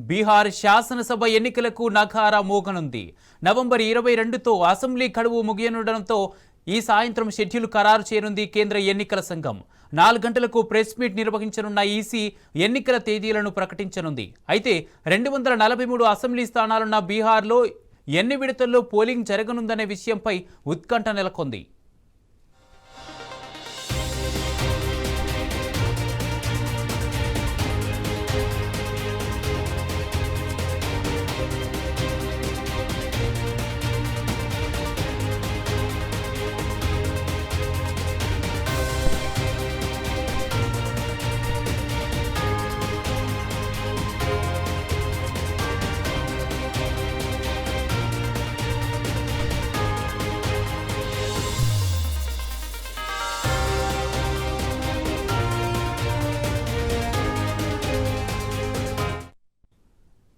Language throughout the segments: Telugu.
బీహార్ శాసనసభ ఎన్నికలకు నఖారా మోగనుంది. నవంబర్ 22తో అసెంబ్లీ గడువు ముగియనుండడంతో ఈ సాయంత్రం షెడ్యూల్ ఖరారు చేయనుంది కేంద్ర ఎన్నికల సంఘం. 4 గంటలకు ప్రెస్ మీట్ నిర్వహించనున్న ఈసీ ఎన్నికల తేదీలను ప్రకటించనుంది. అయితే 243 అసెంబ్లీ స్థానాలున్న బీహార్లో ఎన్ని విడతల్లో పోలింగ్ జరగనుందనే విషయంపై ఉత్కంఠ నెలకొంది.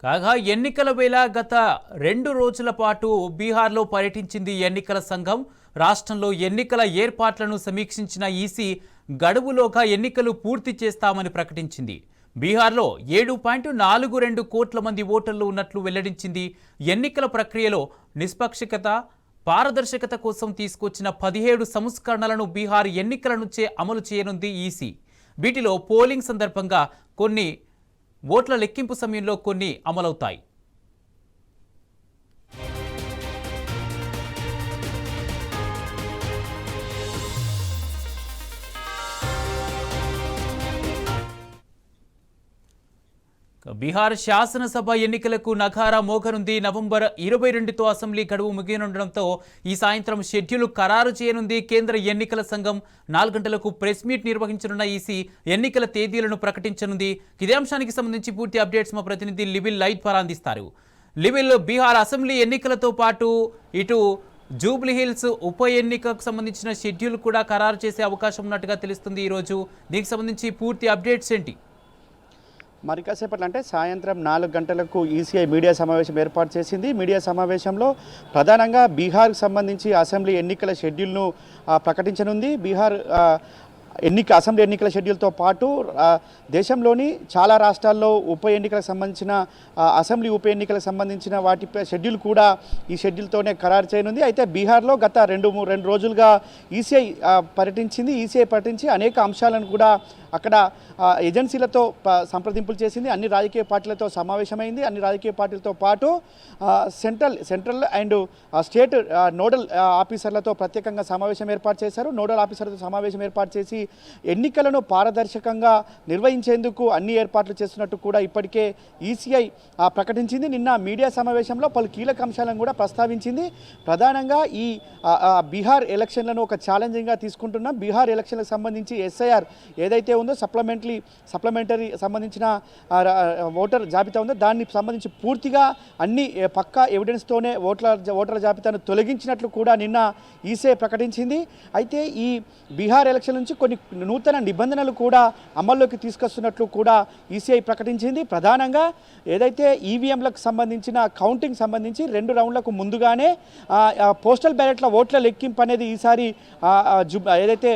కాగా ఎన్నికల వేళ గత 2 రోజుల పాటు బీహార్లో పర్యటించింది ఎన్నికల సంఘం. రాష్ట్రంలో ఎన్నికల ఏర్పాట్లను సమీక్షించిన ఈసీ గడువులోగా ఎన్నికలు పూర్తి చేస్తామని ప్రకటించింది. బీహార్లో 7.42 కోట్ల మంది ఓటర్లు ఉన్నట్లు వెల్లడించింది. ఎన్నికల ప్రక్రియలో నిష్పక్షత, పారదర్శకత కోసం తీసుకొచ్చిన 17 సంస్కరణలను బీహార్ ఎన్నికల నుంచే అమలు చేయనుంది ఈసీ. వీటిలో పోలింగ్ సందర్భంగా కొన్ని, ఓట్ల లెక్కింపు సమయంలో కొన్ని అమలవుతాయి. బీహార్ శాసనసభ ఎన్నికలకు నఖారా మోగనుంది. నవంబర్ 22తో అసెంబ్లీ గడువు ముగియనుండడంతో ఈ సాయంత్రం షెడ్యూల్ ఖరారు చేయనుంది కేంద్ర ఎన్నికల సంఘం. 4 గంటలకు ప్రెస్ మీట్ నిర్వహించనున్న ఈసీ ఎన్నికల తేదీలను ప్రకటించనుంది. ఇదే అంశానికి సంబంధించి పూర్తి అప్డేట్స్ మా ప్రతినిధి లివిల్ లైట్ ద్వారా అందిస్తారు. లివిల్, బీహార్ అసెంబ్లీ ఎన్నికలతో పాటు ఇటు జూబ్లీహిల్స్ ఉప ఎన్నికకు సంబంధించిన షెడ్యూల్ కూడా ఖరారు చేసే అవకాశం ఉన్నట్టుగా తెలుస్తుంది ఈరోజు. దీనికి సంబంధించి పూర్తి అప్డేట్స్ ఏంటి? మరి కాసేపట్లో అంటే సాయంత్రం 4 గంటలకు ఈసీఐ మీడియా సమావేశం ఏర్పాటు చేసింది. మీడియా సమావేశంలో ప్రధానంగా బీహార్కు సంబంధించి అసెంబ్లీ ఎన్నికల షెడ్యూల్ను ప్రకటించనుంది. బీహార్ అసెంబ్లీ ఎన్నికల షెడ్యూల్తో పాటు దేశంలోని చాలా రాష్ట్రాల్లో ఉప ఎన్నికలకు సంబంధించిన అసెంబ్లీ ఉప ఎన్నికలకు సంబంధించిన వాటిపై షెడ్యూల్ కూడా ఈ షెడ్యూల్తోనే ఖరారు చేయనుంది. అయితే బీహార్లో గత 2 రోజులుగా ఈసీఐ పర్యటించి అనేక అంశాలను కూడా అక్కడ ఏజెన్సీలతో సంప్రదింపులు చేసింది. అన్ని రాజకీయ పార్టీలతో సమావేశమైంది. అన్ని రాజకీయ పార్టీలతో పాటు సెంట్రల్ అండ్ స్టేట్ నోడల్ ఆఫీసర్లతో ప్రత్యేకంగా సమావేశం ఏర్పాటు చేశారు. నోడల్ ఆఫీసర్లతో సమావేశం ఏర్పాటు చేసి ఎన్నికలను పారదర్శకంగా నిర్వహించేందుకు అన్ని ఏర్పాట్లు చేస్తున్నట్టు కూడా ఇప్పటికే ఈసీఐ ప్రకటించింది. నిన్న మీడియా సమావేశంలో పలు కీలక అంశాలను కూడా ప్రస్తావించింది. ప్రధానంగా ఈ బీహార్ ఎలక్షన్లను ఒక ఛాలెంజింగ్గా తీసుకుంటున్నాం. బీహార్ ఎలక్షన్లకు సంబంధించి ఎస్ఐఆర్ ఏదైతే ఉందో సప్లిమెంటరీ సంబంధించిన ఓటర్ జాబితా ఉందో దాన్ని సంబంధించి పూర్తిగా అన్ని పక్కా ఎవిడెన్స్తోనే ఓటర్ల జాబితాను తొలగించినట్లు కూడా నిన్న ఈసీఐ ప్రకటించింది. అయితే ఈ బీహార్ ఎలక్షన్ నుంచి కొన్ని నూతన నిబంధనలు కూడా అమల్లోకి తీసుకొస్తున్నట్లు కూడా ఈసీఐ ప్రకటించింది. ప్రధానంగా ఏదైతే ఈవీఎంలకు సంబంధించిన కౌంటింగ్ సంబంధించి 2 రౌండ్లకు ముందుగానే పోస్టల్ బ్యాలెట్ల ఓట్ల లెక్కింపు అనేది ఈసారి ఏదైతే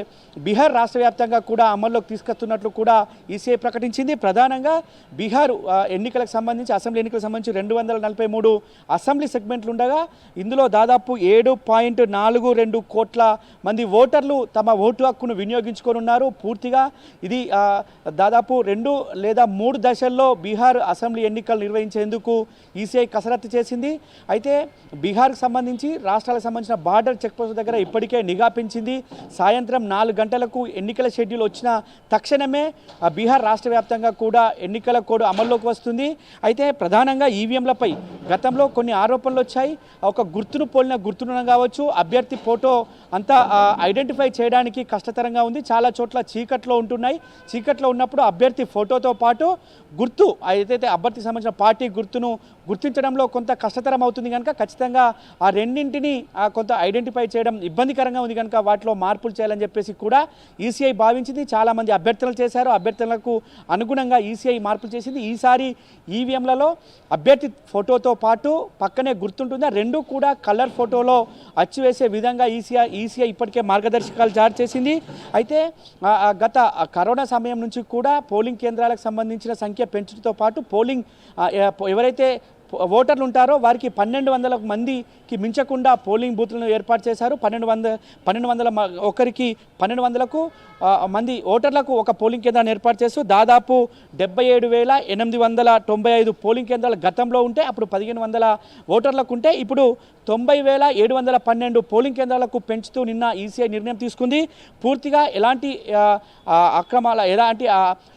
బీహార్ రాష్ట్ర వ్యాప్తంగా కూడా అమల్లోకి తీసుకొస్తున్నట్లు కూడా ఈసీఐ ప్రకటించింది. ప్రధానంగా బీహార్ ఎన్నికలకు సంబంధించి అసెంబ్లీ ఎన్నికలకు సంబంధించి 243 అసెంబ్లీ సెగ్మెంట్లు ఉండగా ఇందులో దాదాపు 7.42 కోట్ల మంది ఓటర్లు తమ ఓటు హక్కును వినియోగించుకోనున్నారు. పూర్తిగా ఇది దాదాపు 2 లేదా 3 దశల్లో బీహార్ అసెంబ్లీ ఎన్నికలు నిర్వహించేందుకు ఈసీఐ కసరత్తు చేసింది. అయితే బీహార్కు సంబంధించి రాష్ట్రాలకు సంబంధించిన బార్డర్ చెక్పోస్ట్ దగ్గర ఇప్పటికే నిఘా పెంచింది. సాయంత్రం 4 గంటలకు ఎన్నికల షెడ్యూల్ వచ్చిన తక్షణమే బీహార్ రాష్ట్ర వ్యాప్తంగా కూడా ఎన్నికల కోడ్ అమల్లోకి వస్తుంది. అయితే ప్రధానంగా ఈవీఎంలపై గతంలో కొన్ని ఆరోపణలు వచ్చాయి. ఒక గుర్తును పోలిన గుర్తును కావచ్చు, అభ్యర్థి ఫోటో అంతా ఐడెంటిఫై చేయడానికి కష్టతరంగా ఉంది. చాలా చోట్ల చీకట్లో ఉంటున్నాయి. చీకట్లో ఉన్నప్పుడు అభ్యర్థి ఫోటోతో పాటు గుర్తు ఏదైతే అభ్యర్థికి సంబంధించిన పార్టీ గుర్తును గుర్తించడంలో కొంత కష్టతరం అవుతుంది కనుక ఖచ్చితంగా ఆ రెండింటిని కొంత ఐడెంటిఫై చేయడం ఇబ్బందికరంగా ఉంది కనుక వాటిలో మార్పులు చేయాలని చెప్పేసి కూడా ఈసీఐ భావించింది. చాలామంది అభ్యర్థనలు చేశారు. అభ్యర్థనలకు అనుగుణంగా ఈసీఐ మార్పులు చేసింది. ఈసారి ఈవీఎంలలో అభ్యర్థి ఫోటోతో పాటు పక్కనే గుర్తుంటుంది. ఆ రెండు కూడా కలర్ ఫోటోలో అచ్చు వేసే విధంగా ఈసీఐ ఇప్పటికే మార్గదర్శకాలు జారీ చేసింది. అయితే గత కరోనా సమయం నుంచి కూడా పోలింగ్ కేంద్రాలకు సంబంధించిన సంఖ్య పెంచడంతో పాటు పోలింగ్ ఎవరైతే ఓటర్లు ఉంటారో వారికి 1200 మందికి మించకుండా పోలింగ్ బూత్లను ఏర్పాటు చేశారు. 1200 ఒకరికి 1200కు మంది ఓటర్లకు ఒక పోలింగ్ కేంద్రాన్ని ఏర్పాటు చేస్తూ దాదాపు 77,895 పోలింగ్ కేంద్రాలు గతంలో ఉంటే అప్పుడు 1500 ఓటర్లకు ఉంటే ఇప్పుడు 90,712 పోలింగ్ కేంద్రాలకు పెంచుతూ నిన్న ఈసీఐ నిర్ణయం తీసుకుంది. పూర్తిగా ఎలాంటి అక్రమాల ఎలాంటి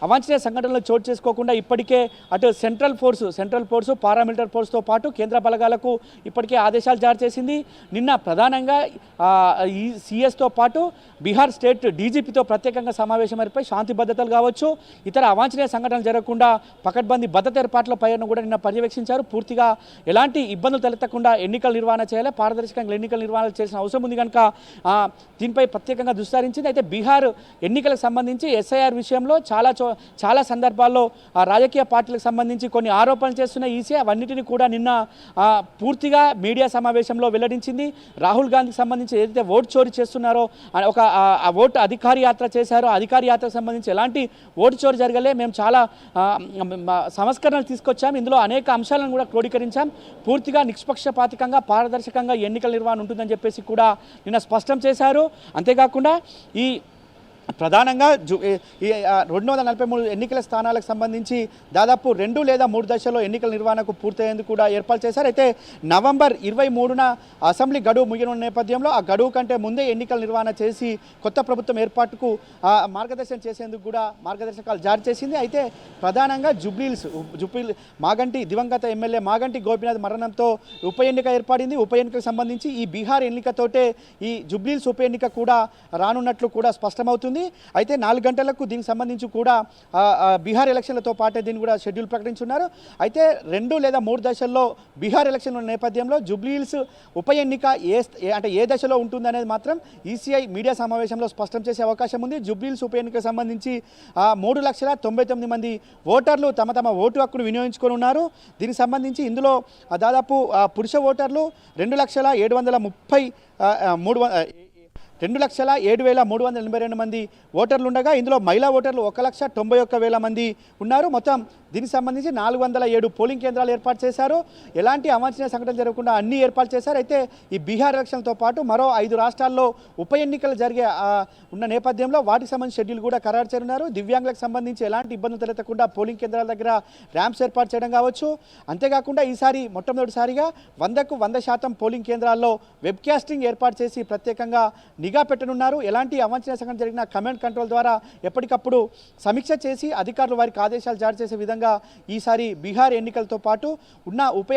అవాంఛనీయ సంఘటనలు చోటు చేసుకోకుండా ఇప్పటికే అటు సెంట్రల్ ఫోర్సు పారామిలిటరీ ఫోర్స్తో పాటు కేంద్ర బలగాలకు ఇప్పటికే ఆదేశాలు జారీ చేసింది. నిన్న ప్రధానంగా ఈ సిఎస్తో పాటు బీహార్ స్టేట్ డీజీపీతో ప్రత్యేకంగా సమావేశం ఏర్పై శాంతి భద్రతలు కావచ్చు ఇతర అవాంఛనీయ సంఘటనలు జరగకుండా పకడ్బందీ భద్రత ఏర్పాట్లపై కూడా నిన్న పర్యవేక్షించారు. పూర్తిగా ఎలాంటి ఇబ్బందులు తలెత్తకుండా ఎన్నికల నిర్వహణ చేయాలి, పారదర్శకంగా ఎన్నికల నిర్వహణ చేసిన అవసరం ఉంది కనుక దీనిపై ప్రత్యేకంగా దృష్టి సారించింది. అయితే బీహార్ ఎన్నికలకు సంబంధించి ఎస్ఐఆర్ విషయంలో చాలా సందర్భాల్లో రాజకీయ పార్టీలకు సంబంధించి కొన్ని ఆరోపణలు చేస్తున్న ఈసీ అవన్నిటిని కూడా నిన్న పూర్తిగా మీడియా సమావేశంలో వెల్లడించింది. రాహుల్ గాంధీకి సంబంధించి ఏదైతే ఓటు చోరీ చేస్తున్నారో ఒక ఓటు అధికారి యాత్ర చేశారో అధికారి యాత్రకు సంబంధించి ఎలాంటి ఓటు చోరీ జరగలే, మేము చాలా సంస్కరణలు తీసుకొచ్చాం, ఇందులో అనేక అంశాలను కూడా క్రోడీకరించాం, పూర్తిగా నిష్పక్షపాతికంగా పారదర్శకంగా ఎన్నికల నిర్వహణ ఉంటుందని చెప్పేసి కూడా నిన్న స్పష్టం చేశారు. అంతేకాకుండా ఈ ప్రధానంగా ఈ 243 ఎన్నికల స్థానాలకు సంబంధించి దాదాపు 2 లేదా 3 దశల్లో ఎన్నికల నిర్వహణకు పూర్తయ్యేందుకు కూడా ఏర్పాటు చేశారు. అయితే నవంబర్ 23న అసెంబ్లీ గడువు ముగియనున్న నేపథ్యంలో ఆ గడువు కంటే ముందే ఎన్నికల నిర్వహణ చేసి కొత్త ప్రభుత్వం ఏర్పాటుకు మార్గదర్శనం చేసేందుకు కూడా మార్గదర్శకాలు జారీ చేసింది. అయితే ప్రధానంగా మాగంటి దివంగత ఎమ్మెల్యే మాగంటి గోపీనాథ్ మరణంతో ఉప ఎన్నిక ఏర్పడింది. ఉప ఎన్నికకు సంబంధించి ఈ బీహార్ ఎన్నికతోటే ఈ జుబ్లీల్స్ ఉప ఎన్నిక కూడా రానున్నట్లు కూడా స్పష్టమవుతుంది. అయితే 4 గంటలకు దీనికి సంబంధించి కూడా బీహార్ ఎలక్షన్లతో పాటే దీన్ని కూడా షెడ్యూల్ ప్రకటించున్నారు. అయితే 2 లేదా 3 దశల్లో బీహార్ ఎలక్షన్ల నేపథ్యంలో జుబ్లీహిల్స్ ఉప ఎన్నిక ఏ దశలో ఉంటుందనేది మాత్రం ఈసీఐ మీడియా సమావేశంలో స్పష్టం చేసే అవకాశం ఉంది. జుబ్లీహిల్స్ ఉప ఎన్నికకు సంబంధించి 3,99,000 మంది ఓటర్లు తమ ఓటు హక్కును వినియోగించుకొని ఉన్నారు. దీనికి సంబంధించి ఇందులో దాదాపు పురుష ఓటర్లు 2,07,382 మంది ఓటర్లు ఉండగా ఇందులో మహిళా ఓటర్లు 1,91,000 మంది ఉన్నారు. మొత్తం దీనికి సంబంధించి 407 పోలింగ్ కేంద్రాలు ఏర్పాటు చేశారు. ఎలాంటి అవాంఛనీయ సంఘటనలు జరగకుండా అన్ని ఏర్పాటు చేశారు. అయితే ఈ బీహార్ ఎలక్షన్లతో పాటు మరో 5 రాష్ట్రాల్లో ఉప ఎన్నికలు జరిగే ఉన్న నేపథ్యంలో వాటికి సంబంధించి షెడ్యూల్ కూడా ఖరారు చేయనున్నారు. దివ్యాంగులకు సంబంధించి ఎలాంటి ఇబ్బందులు తలెత్తకుండా పోలింగ్ కేంద్రాల దగ్గర ర్యాంప్స్ ఏర్పాటు చేయడం కావచ్చు. అంతేకాకుండా ఈసారి మొట్టమొదటిసారిగా 100% పోలింగ్ కేంద్రాల్లో వెబ్ కాస్టింగ్ ఏర్పాటు చేసి ప్రత్యేకంగా నిఘా పెట్టనున్నారు. ఎలాంటి అవాంఛనీయ సంఘటన జరిగిన కమాండ్ కంట్రోల్ ద్వారా ఎప్పటికప్పుడు సమీక్ష చేసి అధికారులు వారికి ఆదేశాలు జారీ చేసే విధంగా ఈసారి బీహార్ ఎన్నికలతో పాటు ఉన్న ఉప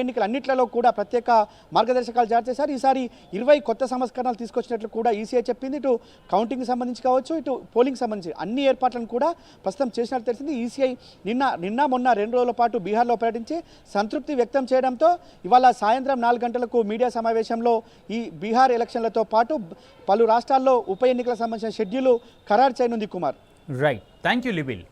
ఎన్నికలు అన్నింటిలో కూడా ప్రత్యేక మార్గదర్శకాలు జారీ చేశారు. ఈసారి 20 కొత్త సంస్కరణలు తీసుకొచ్చినట్లు కూడా ఈసీఐ చెప్పింది. ఇటు కౌంటింగ్ సంబంధించి కావచ్చు, ఇటు పోలింగ్ సంబంధించి అన్ని ఏర్పాట్లను కూడా ప్రస్తుతం చేసినట్టు తెలిసింది. ఈసీఐ మొన్న 2 రోజుల పాటు బీహార్లో పర్యటించి సంతృప్తి వ్యక్తం చేయడంతో ఇవాళ సాయంత్రం 4 గంటలకు మీడియా సమావేశంలో ఈ బీహార్ ఎలక్షన్లతో పాటు పలు రాష్ట్రాల్లో ఉప ఎన్నికలకు సంబంధించిన షెడ్యూల్ ఖరారు చేయనుంది. Kumar, right, thank you లిబిల్.